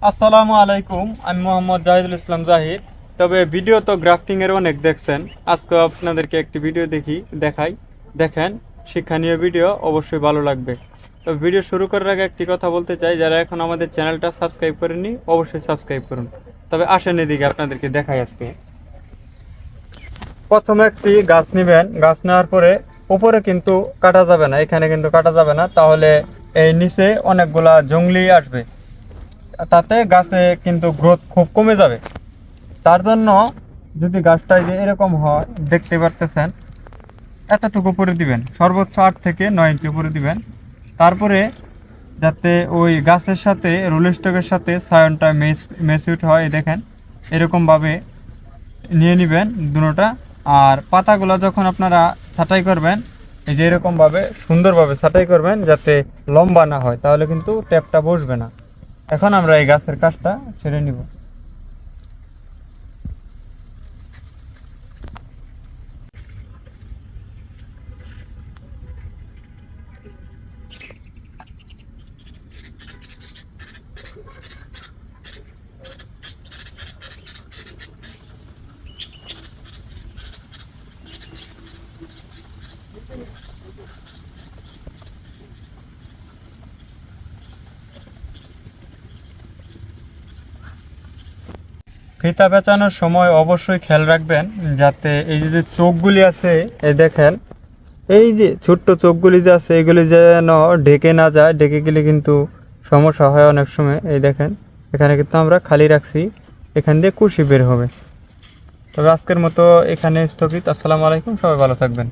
আসসালামু আলাইকুম, আমি মোহাম্মদ জাহিদুল ইসলাম জাহিদ। তবে ভিডিও তো গ্রাফটিং এর অনেক দেখছেন, আজকে আপনাদেরকে একটি ভিডিও দেখাই। দেখেন, শিক্ষণীয় ভিডিও, অবশ্যই ভালো লাগবে। তো ভিডিও শুরু করার আগে একটি কথা বলতে চাই, যারা এখন আমাদের চ্যানেলটা সাবস্ক্রাইব করেননি অবশ্যই সাবস্ক্রাইব করুন। তবে আসেন এদিকে আপনাদেরকে দেখাই। আজকে প্রথমে একটি গাছ নেবেন, গাছ নেওয়ার পরে উপরে কিন্তু কাটা যাবে না, এখানে কিন্তু কাটা যাবে না, তাহলে এই নিচে অনেকগুলা জংলি আসবে, তাতে গাছে কিন্তু গ্রোথ খুব কমে যাবে। তার জন্য যদি গাছটা যে এরকম হয়, দেখতে পারতেছেন, এতটুকু উপরে দিবেন, সর্বোচ্চ 8 থেকে 9 ইঞ্চি উপরে দিবেন। তারপরে যাতে ওই গাছের সাথে রোল স্টকের সাথে ছায়নটা মেসিউট হয়, দেখেন এরকমভাবে নিয়ে নেবেন দুটোটা। আর পাতাগুলো যখন আপনারা ছাঁটাই করবেন, এই যে এরকমভাবে সুন্দরভাবে ছাঁটাই করবেন, যাতে লম্বা না হয়, তাহলে কিন্তু ট্যাপটা বসবে না। এখন আমরা এই গাছের কাজটা ছেড়ে নিব। ফিতা পেঁচানোর সময় অবশ্যই খেয়াল রাখবেন, যাতে এই যে চোখগুলি আছে, এই দেখেন, এই যে ছোট্ট চোখগুলি যে আছে, এগুলি যেন ঢেকে না যায়, ঢেকে গেলে কিন্তু সমস্যা হয় অনেক সময়। এই দেখেন, এখানে কিন্তু আমরা খালি রাখছি, এখান দিয়ে কুশি বের হবে। তবে আজকের মতো এখানে স্থগিত। আসসালামু আলাইকুম, সবাই ভালো থাকবেন।